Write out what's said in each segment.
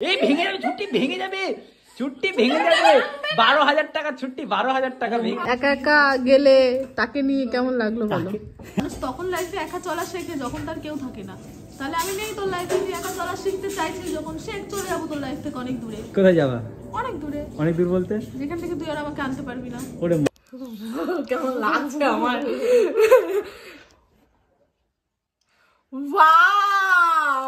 এই ভেঙে যাবে, ছুটি ভেঙে যাবে, ছুটি ভেঙে যাবে। 12,000 টাকা ছুটি, 12,000 টাকা ভেঙে। একা একা গেলে তাকে নিয়ে কেমন লাগলো বলো? তখন লাইফে একা চলা শেখে যখন তার কেউ থাকে না। তাহলে আমি নেই তোর লাইফে, তুই একা চলা শিখতে চাইছিস যখন, সে চলে যাবো তোর লাইফ থেকে অনেক দূরে। কোথায় যাবা? অনেক দূরে। অনেক দূর বলতে? যেখান থেকে তুই আর আমাকে আনতে পারবি না। ওরে কেমন লাগছে আমার। ওয়াও!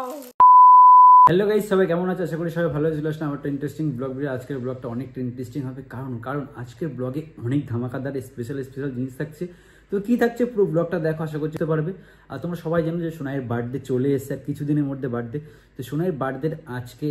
হ্যালো গাইস, সবাই কেমন আছো? আশা করি সবাই ভালো আছো। আমার একটা ইন্টারেস্টিং ব্লগ ভিডিও। আজকের ব্লগটা অনেকটা ইন্টারেস্টিং হবে, কারণ আজকের ব্লগে অনেক ধামাকাদার স্পেশাল জিনিস থাকছে। তো কি থাকছে পুরো ব্লগটা দেখো, আশা করতে পারবে। আর তোমরা সবাই জানো যে সোনাইয়ের বার্থডে চলে এসেছে আর কিছুদিনের মধ্যে বার্থডে। তো সোনাইয়ের বার্থডের আজকে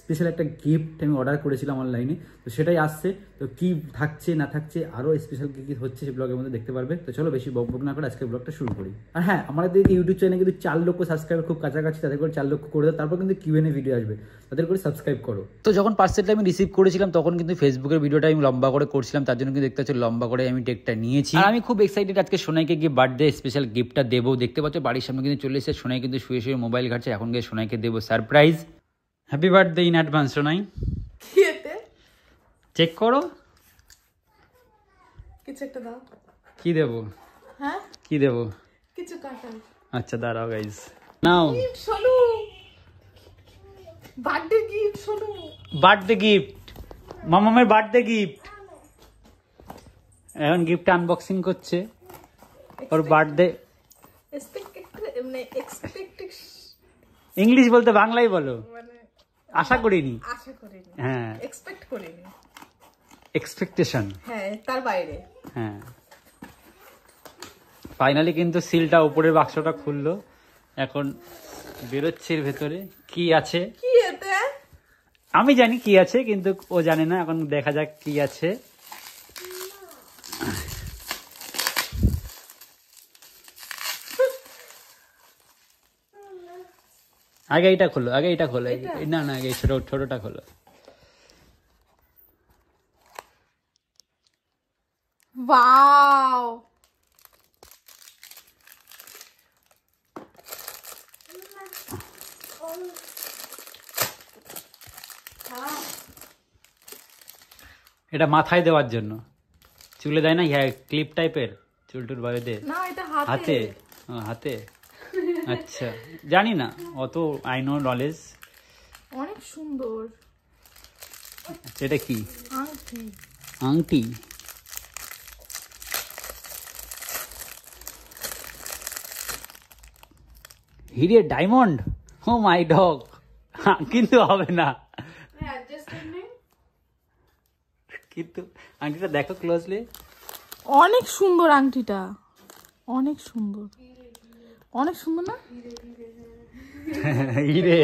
স্পেশাল একটা গিফট আমি অর্ডার করেছিলাম অনলাইনে, তো সেটাই আসছে। তো কি থাকছে না থাকছে, আরও স্পেশাল কী কী হচ্ছে সেই ব্লগের মধ্যে দেখতে পারবে। তো চলো বেশি বক না করে আজকে ব্লগটা শুরু করি। আর হ্যাঁ, আমাদের ইউটিউব চ্যানেলে কিন্তু 4 লক্ষ সাবস্ক্রাইবার খুব কাছাকাছি, তাদের করে 4 লক্ষ করে দাও। তারপর কিন্তু কিউএনএ ভিডিও আসবে, তাদের করে সাবস্ক্রাইব করো। তো যখন পার্সেলটা আমি রিসিভ করেছিলাম তখন কিন্তু ফেসবুকের ভিডিওটা আমি লম্বা করে করছিলাম, তার জন্য কিন্তু দেখতে পাচ্ছি লম্বা করে আমি টেকটা নিয়েছি। আর আমি খুব এক্সাইটেড আজকে সোনাইকে গিয়ে বার্থডে স্পেশাল গিফটটা দেবো। দেখতে পাচ্ছ বাড়ির সামনে কিন্তু চলে এসেছে। সোনাই কিন্তু শুয়ে শুয়ে মোবাইল ঘাটছে, এখন গিয়ে সোনাইকে দেবো surprise. Happy birthday in advance Sonai. Check করো, কিছু একটা দাও। কি দেবো? হ্যাঁ, কি দেবো? কিছু কাটা। আচ্ছা দাঁড়াও গাইস, নাও শোনো, বার্থডে গিফট। শোনো, বার্থডে গিফট, মামামের বার্থডে গিফট। এখন গিফট আনবক্সিং করছে ওর বার্থডে। ইংলিশ বলতে বাংলাই বলো। আশা করিনি, হ্যাঁ এক্সপেক্ট করিনি, এক্সপেকটেশন, হ্যাঁ তার বাইরে। হ্যাঁ ফাইনালি কিন্তু সিলটা উপরের বাক্সটা খুললো, এখন বেরোচ্ছে এর ভেতরে কি আছে। কি এতে? আমি জানি কি আছে, কিন্তু ও জানে না। এখন দেখা যাক কি আছে। আগে এটা খোলো, আগে এটা খোলো। না না, আগে ছোটটা খোলো। ওয়াও, এটা মাথায় দেওয়ার জন্য, চুলে দেয় না, ক্লিপ টাইপের, চুল টুল বাইরে দে। না এটা হাতে, হাতে। আচ্ছা জানি না অত, আই নো নলেজ। অনেক সুন্দর। এটা কি? আংটি। আংটি? হিরে ডায়মন্ড? ও মাই ডগ। কিন্তু হবে না, কিন্তু আংটিটা দেখো ক্লোজলি। অনেক সুন্দর আংটিটা, অনেক সুন্দর, অনেক সুন্দর না? হিরে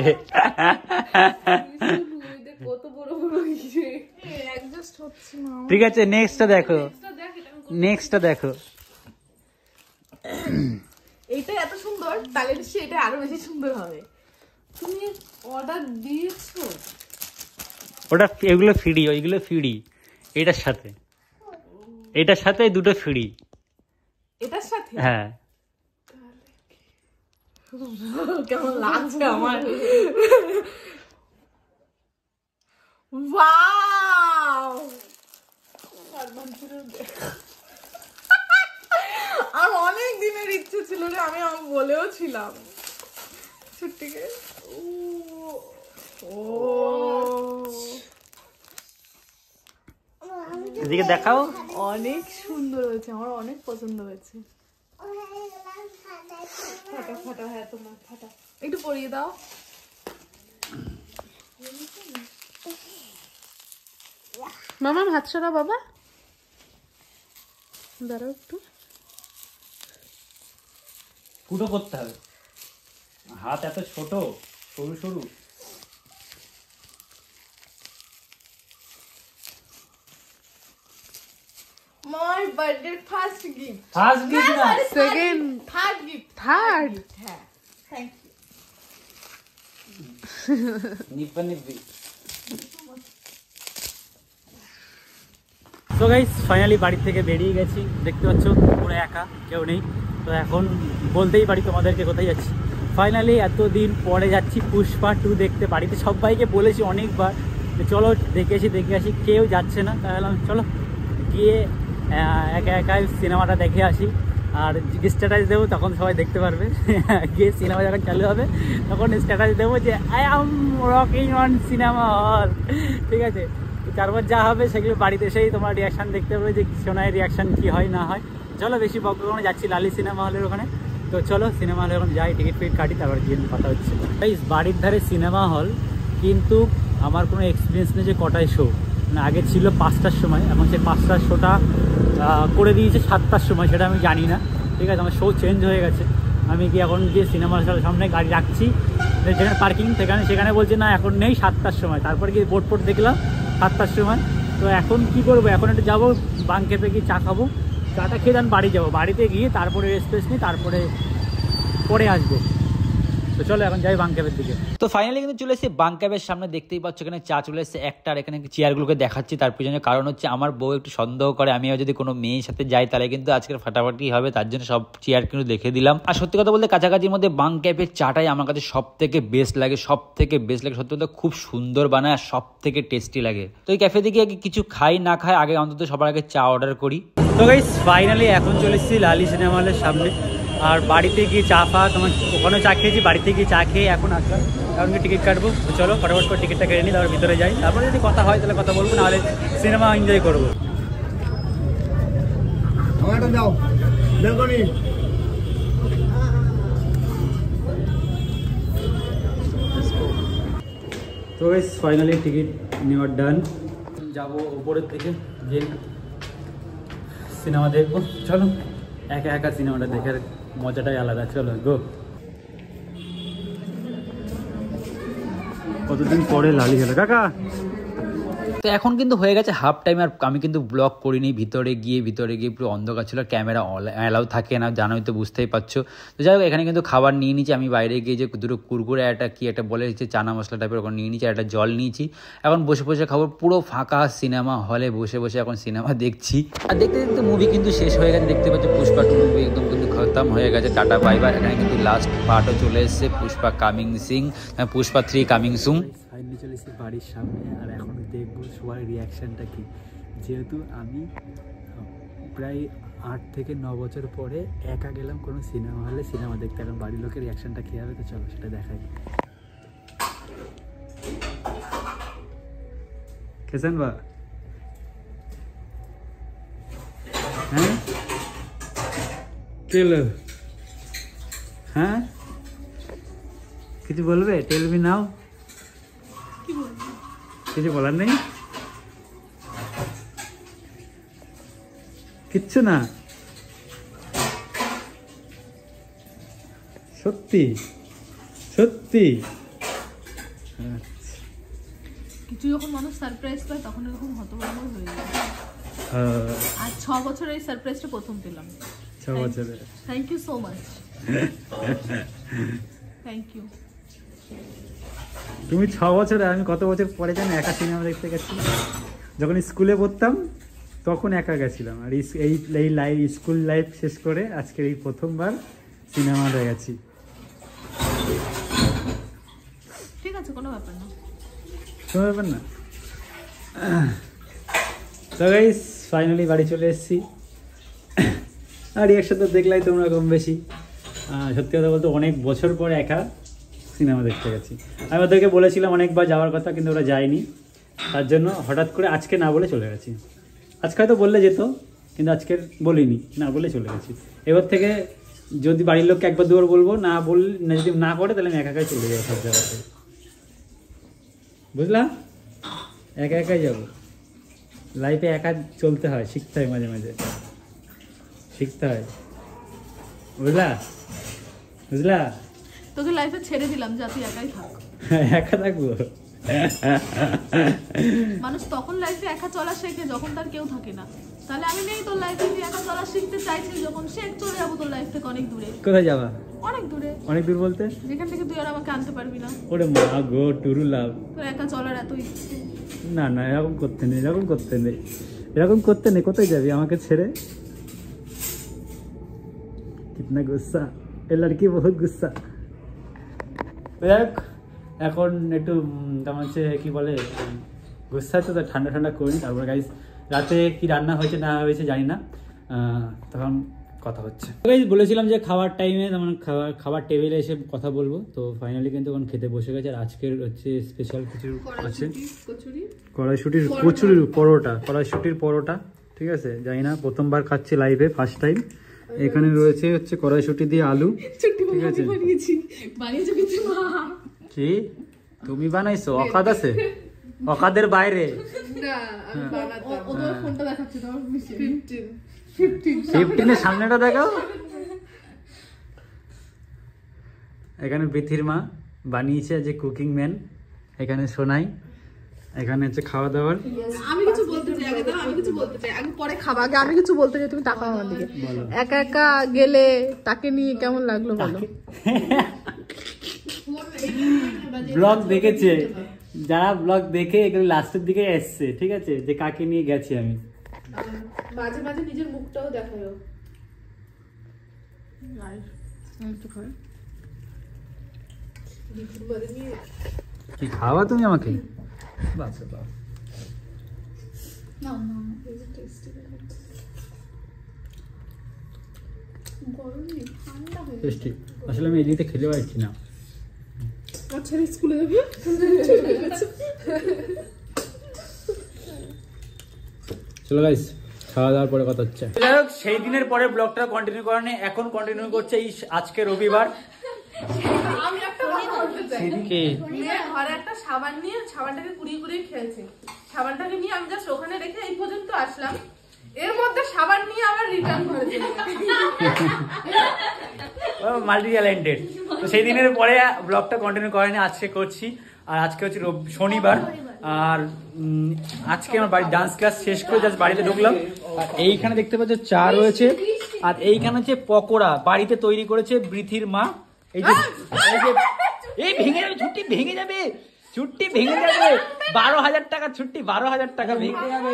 কত বড় বড় হিরে, অ্যাডজাস্ট হচ্ছে না। ঠিক আছে, নেক্সটটা দেখো, নেক্সটটা দেখো। এইটা এত সুন্দর, তাহলে নিশ্চয়ই এটা আরো বেশি সুন্দর হবে। তুমি অর্ডার দিয়েছো? ওটা এগুলো ফ্রি, ওইগুলো ফ্রি। এটার সাথে, এটার সাথে দুটো ফ্রি। এটার সাথে? হ্যাঁ। কেমন লাগছে আমার। ওয়াও, আর অনেক দিনের ইচ্ছে ছিল রে, আমি বলেও ছিলাম ছুটিকে। এদিকে দেখাও। অনেক সুন্দর হয়েছে, আমার অনেক পছন্দ হয়েছে। ফাটা ফাটা, হ্যাঁ তোমার ফাটা, একটু পরিয়ে দাও। মামা হাত সরা বাবা, দাঁড়াও একটু। ফুটো করতে হবে, হাত এত ছোট, সরু সরু। My birthday first gift. First gift না, Second, third gift. Third? হ্যাঁ, thank you. নিব্বা নিব্বি। তো গাইস ফাইনালি বাড়ি থেকে বেরিয়ে গেছি, দেখতে পাচ্ছ পুরো একা, কেউ নেই। তো এখন বলতেই পারি তোমাদেরকে কোথায় যাচ্ছি। ফাইনালি এতদিন পরে যাচ্ছি পুষ্পা 2 দেখতে। বাড়িতে সবাইকে বলেছি অনেকবার চলো দেখে আসি, কেউ যাচ্ছে না। তাহলে চলো গিয়ে একা একাই সিনেমাটা দেখে আসি। আর স্ট্যাটাস দেবো তখন সবাই দেখতে পারবে। গিয়ে সিনেমা যখন চালু হবে তখন স্ট্যাটাস দেবো যে I am rocking on cinema hall, ঠিক আছে? তারপর যা হবে সেগুলো বাড়িতে এসেই তোমার রিয়াকশান দেখতে পাবে যে সোনায় রিয়াকশান কী হয় না হয়। চলো বেশি বকবক যাচ্ছি লালি সিনেমা হলের ওখানে। তো চলো সিনেমা হলে এখন যাই, টিকিট ফিট কাটি, তারপর গিয়ে কথা হচ্ছে। বাড়ির ধারে সিনেমা হল, কিন্তু আমার কোনো এক্সপিরিয়েন্স নেই যে কটায় শো। মানে আগে ছিল 5টার সময়, এখন সে 5টার শোটা করে দিয়েছে 7টার সময়, সেটা আমি জানি না, ঠিক আছে? আমার শো চেঞ্জ হয়ে গেছে। আমি কি এখন গিয়ে সিনেমা হলের সামনে গাড়ি রাখছি, যেখানে পার্কিং সেখানে বলছে না এখন নেই 7টার সময়। তারপর গিয়ে বোর্ড দেখলাম 7টার সময়। তো এখন কি করবো, এখন একটু যাবো বাংকেপে গিয়ে চা খাবো, চাটা খেয়ে আমি বাড়ি যাবো, বাড়িতে গিয়ে তারপরে রেস্ট নিই, তারপরে পরে আসবো। তো চলো এখন যাই বাংক্যাবের দিকে। তো ফাইনালি কিন্তু চলে এসেছি বাংক্যাবের সামনে, দেখতেই পাচ্ছ এখানে চা চলে এসেছে একটা। আর এখানে চেয়ারগুলোকে দেখাচ্ছি, তার পিছনে কারণ হচ্ছে আমার বউ একটু সন্দেহ করে আমি যদি কোনো মেয়ের সাথে যাই তাহলে কিন্তু আজকের ফাটাফাটি হবে, তার জন্য সব চেয়ার কিন্তু দেখে দিলাম। আর সত্যি কথা বলতে কাছাকাছির মধ্যে বাংক্যাবের চাটাই আমার কাছে সব থেকে বেস্ট লাগে, সত্যি কথা খুব সুন্দর বানায় আর সব থেকে টেস্টি লাগে। তো এই ক্যাফে থেকে কিছু খাই না খাই আগে অন্তত সবার আগে চা অর্ডার করি। তো গাইস ফাইনালি এখন চলে এসেছি লালি সিনেমা হলের সামনে। আর বাড়িতে গিয়ে চা তোমার ওখানে চা খেয়েছি, বাড়িতে গিয়ে চা খেয়ে এখন আসলাম, কারণ কি টিকিট কাটবো। চলো ফটাফট করে টিকিটটা কেটে নিই, তারপর ভিতরে যাই, তারপরে যদি কথা হয় তাহলে কথা বলবো, নাহলে সিনেমা এনজয় করবো। তো গাইস ফাইনালি টিকিট নেওয়ার ডান, যাবো উপরের থেকে যে সিনেমা দেখবো। চলো একা একা সিনেমাটা দেখার মজাটাই আলাদা, চলো গো। কতদিন পরে লালি হলো কাকা। তো এখন কিন্তু হয়ে গেছে হাফ টাইম, আর আমি কিন্তু ব্লগ করিনি। ভিতরে গিয়ে পুরো অন্ধকার ছিল, ক্যামেরা অ্যালাউ থাকে না, জানোই তো, বুঝতেই পারছো। তো যাই হোক এখানে কিন্তু খাবার নিয়ে নিয়েছি আমি। বাইরে গিয়ে যে দুটো কুরকুরে একটা কি একটা বলে দিচ্ছে চানা মশলা টাইপের, ওখানে নিয়ে নিয়েছি, একটা জল নিয়েছি। এখন বসে খাবো, পুরো ফাঁকা সিনেমা হলে বসে এখন সিনেমা দেখছি। আর দেখতে দেখতে মুভি কিন্তু শেষ হয়ে গেছে, দেখতে পাচ্ছ পুষ্পা 2 মুভি একদম কিন্তু খতম হয়ে গেছে, টাটা বাই বাই। এখানে কিন্তু লাস্ট পার্টও চলে এসেছে, পুষ্পা 3 কামিং সুন। ফাইনালি চলে এসেছি বাড়ির সামনে, আর এখন দেখবো সবার রিয়াকশানটা কি। যেহেতু আমি প্রায় 8 থেকে 9 বছর পরে একা গেলাম কোনো সিনেমা হলে সিনেমা দেখতে, এখন বাড়ির লোকের রিয়াকশানটা কী হবে, তো চলো সেটা দেখাই। কেসেন বা হ্যাঁ চলো, হ্যাঁ কিছু বলবে? Tell me now. কিছু বলার নেই, কিচ্ছু না, সত্যি কিছু যখন মানুষ সারপ্রাইজ পায় তখন এরকম হতভম্ব হয়ে যায়। আর 6 বছর এই সারপ্রাইজটা প্রথম পেলাম। 6 বছরে thank you so much. Thank you. তুমি 6 বছরে, আমি কত বছর পরে জানো একা সিনেমা দেখতে গেছি? যখন স্কুলে পড়তাম তখন একা গেছিলাম, আর এই স্কুল লাইফ শেষ করে আজকের এই প্রথমবার সিনেমা হলে গেছি। ঠিক আছে, কোনো ব্যাপার না। তো গাইস ফাইনালি বাড়ি চলে এসেছি, আর রিয়াকশন তো দেখলাই তোমরা কম বেশি। সত্যি কথা বলতে অনেক বছর পরে একা সিনেমা দেখতে গেছি। আমি ওদেরকে বলেছিলাম অনেকবার যাওয়ার কথা, কিন্তু ওরা যায়নি, তার জন্য হঠাৎ করে আজকে না বলে চলে গেছি। আজকে হয়তো বললে যেত, কিন্তু আজকে বলিনি, না বলে চলে গেছি। এবার থেকে যদি বাড়ির লোককে একবার দুবার বলবো, যদি না করে তাহলে আমি একাই চলে যাবো সব জায়গাতে, বুঝলাম? একাই যাবো, লাইফে একা চলতে হয়, শিখতে হয়, মাঝে মাঝে শিখতে হয়, বুঝলা? তোকে লাইফে ছেড়ে দিলাম, যা তুই একাই থাক। একা থাকবো। মানুষ তখন লাইফে একা চলা শেখে যখন তার কেউ থাকে না। তাহলে আমি নেই তোর লাইফে, তুই একা চলা শিখতে চাইছিস যখন, সে চলে যাবো তোর লাইফ থেকে অনেক দূরে। কোথায় যাবা? অনেক দূরে। অনেক দূর বলতে? যেখান থেকে তুই আর আমাকে আনতে পারবি না। ওরে মা গো, টুরু লাভ। তোর একা চলার এত ইচ্ছে। না এরকম করতে নেই। কোথায় যাবি আমাকে ছেড়ে? कितना गुस्सा, ये लड़की बहुत गुस्सा। যাই হোক, এখন একটু তেমন হচ্ছে কি বলে গুচ্ছা হচ্ছে, তো ঠান্ডা ঠান্ডা করি। তারপরে গাইজ রাতে কি রান্না হয়েছে না হয়েছে জানি না, তখন কথা হচ্ছে। গাইজ বলেছিলাম যে খাওয়ার টাইমে তেমন খাবার টেবিলে এসে কথা বলবো, তো ফাইনালি কিন্তু এখন খেতে বসে গেছে। আর আজকের হচ্ছে স্পেশাল কিছু আছে, কড়াইশুটির কচুরির পরোটা, কড়াইশুটির পরোটা, ঠিক আছে। জানি না, প্রথমবার খাচ্ছি লাইভে, ফার্স্ট টাইম। এখানে রয়েছে হচ্ছে কড়াইশুটি দিয়ে আলু, ঠিক আছে। কি তুমি বানাইছো? অকাদ আছে, অকাদের বাইরে। 15 সামনেটা দেখাও। এখানে পৃথির মা বানিয়েছে, যে কুকিং ম্যান। এখানে সোনাই, এখানে হচ্ছে খাওয়া দাওয়ার। আমি কিছু বলতে চাই, আগে পরে খাবা। আগে আমি কিছু বলতে চাই, তুমি তাকাও আমার দিকে। একা একা গেলে তাকে নিয়ে কেমন লাগলো বলো? ব্লগ দেখেছে যারা, ব্লগ দেখে এগুলো লাস্টের দিকে এসছে, ঠিক আছে, যে কাকে নিয়ে গেছি আমি। মাঝে মাঝে নিজের মুখটাও দেখাও। কি খাওয়া তুমি আমাকে? আসলে আমি এদিকে খেলে পারছি না। আচ্ছা, স্কুলে যাবে। চলো গাইস, খাওয়া দাওয়ার পরে কথা হচ্ছে। সেই দিনের পরে ব্লগটা কন্টিনিউ করা নেই, এখন কন্টিনিউ করছে এই আজকে রবিবার। আমি একটা কথা বলতে চাই। কি? ঘরে একটা সাবান নিয়ে সাবানটাকে কুড়িয়ে কুড়িয়ে খেয়েছে। সাবানটাকে নিয়ে আমি জাস্ট ওখানে রেখে এই পর্যন্ত আসলাম। এর মধ্যে সাবান নিয়ে আবার রিটার্ন করে দিলাম। Multi talented. তো সেই দিনের পরে ব্লগটা কন্টিনিউ করেনি, আজকে করছি। আর আজকে হচ্ছে শনিবার। আর আজকে আমার বাড়ির ডান্স ক্লাস শেষ করে জাস্ট বাড়িতে ঢুকলাম। আর এইখানে দেখতে পাচ্ছ চা রয়েছে, আর এইখানে হচ্ছে পকোড়া বাড়িতে তৈরি করেছে বৃথির মা। এই যে এই ভেঙে যাবে, ছুটি ভেঙে যাবে, ছুটি ভেঙে যাবে। 12,000 টাকা ছুটি, 12,000 টাকা ভেঙে যাবে,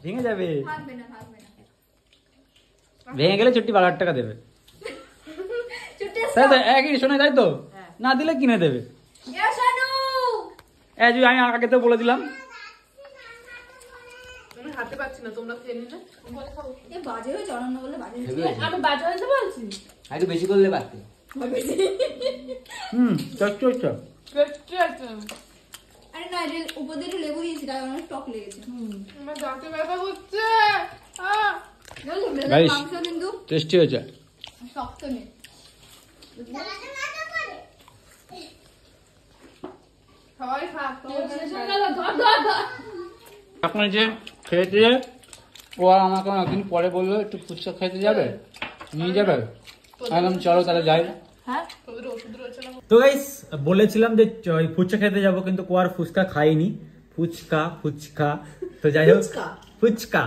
ভেঙে যাবে। ভেঙে গেলে ছুটি 12,000 টাকা দেবে, তাই তো? একই শোনে, তাই তো? না দিলে কিনে দেবে। আমি আগে তো বলে দিলাম। আমি হাতে পাচ্ছি না, তোমরা খেয়ে নিলে। বাজে হয়েছে, অনন্য বলে বাজে হয়েছে। আমি বাজে হয়েছে বলছি, একটু বেশি করলে পারতে। আরে না, এটা উপর দিয়ে একটু লেবু দিয়েছি, তাই অনেক টক লেগেছে। আমার দাঁতে ব্যথা করছে। গাইস, মাংস কিন্তু টেস্টি হয়েছে। শক্ত নেই। সবাই খাক। আপনার যে খেয়েছে, ও আমাকে একদিন পরে বললো একটু ফুচকা খেতে যাবে, নিয়ে যাবে। একদম চলো তাহলে যাই। তো গাইস, বলেছিলাম যে ফুচকা খেতে যাবো, কিন্তু ও আর ফুচকা খাইনি। ফুচকা তো যাই হোক, ফুচকা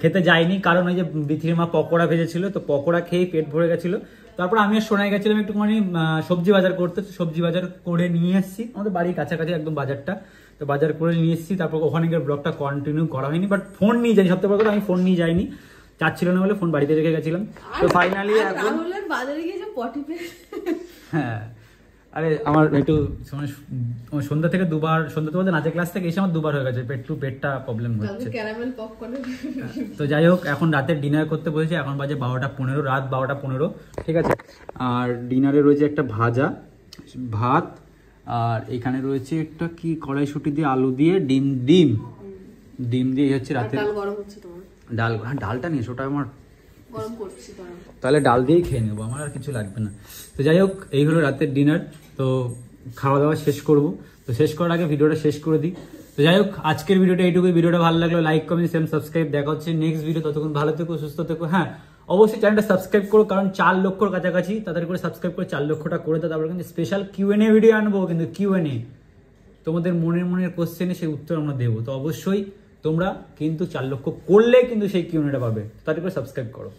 খেতে যাইনি, কারণ ওই যে বিথির মা পকোড়া ভেজেছিল, তো পকোড়া খেয়ে পেট ভরে গেছিল। তারপর আমি আর শোনায় গেছিলাম একটুখানি সবজি বাজার করতে, সবজি বাজার করে নিয়ে এসেছি। আমাদের বাড়ির কাছাকাছি একদম বাজারটা, তো বাজার করে নিয়ে এসেছি। তারপর ওখানে গিয়ে ব্লগটা কন্টিনিউ করা হয়নি, বাট ফোন নিয়ে যাই। সবথেকে বড় কথা, আমি ফোন নিয়ে যাইনি, চাচ্ছিল না বলে ফোন বাড়িতে রেখে গেছিলাম। তো ফাইনালি এখন বাজারে গিয়েছে পটি পে। হ্যাঁ, আরে আমার একটু সন্ধ্যা থেকে দুবার, সন্ধ্যা তোমাদের নাচের ক্লাস থেকে এসে আমার দুবার হয়ে গেছে, পেটটা প্রবলেম হচ্ছে। Caramel popcorn. তো যাই হোক, এখন রাতের ডিনার করতে বসেছি। এখন বাজে 12:15, রাত 12:15, ঠিক আছে। আর ডিনারে রয়েছে একটা ভাজা, ভাত, আর এখানে রয়েছে একটা কি কড়াইশুটি দিয়ে আলু দিয়ে ডিম দিয়ে হচ্ছে রাতে গরম হচ্ছে তোমার? ডাল। হ্যাঁ, ডালটা নিয়ে ওটা আমার গরম করছি গরম। তাহলে ডাল দিয়েই খেয়ে নেবো, আমার আর কিছু লাগবে না। তো যাই হোক, এই হলো রাতের ডিনার। তো খাওয়া দাওয়া শেষ করব। তো শেষ করার আগে ভিডিওটা শেষ করে দিই। তো যাই হোক, আজকের ভিডিওটা এইটুকুই। ভিডিওটা ভালো লাগলো লাইক, কমেন্ট, শেয়ার, সাবস্ক্রাইব। দেখা হচ্ছে নেক্সট ভিডিও। ততক্ষণ ভালো থেকো, সুস্থ থেকো। হ্যাঁ, অবশ্যই চ্যানেলটা সাবস্ক্রাইব করো, কারণ 4 লক্ষর কাছাকাছি। তাড়াতাড়ি করে সাবস্ক্রাইব করে 4 লক্ষটা করে দাও। তারপরে কিন্তু স্পেশাল Q&A ভিডিও আনবো, কিন্তু Q&A তোমাদের মনের কোশ্চেনে সেই উত্তর আমরা দেবো। তো অবশ্যই তোমরা কিন্তু 4 লক্ষ করলে কিন্তু সেই Q&Aটা পাবে। তাড়াতাড়ি করে সাবস্ক্রাইব করো।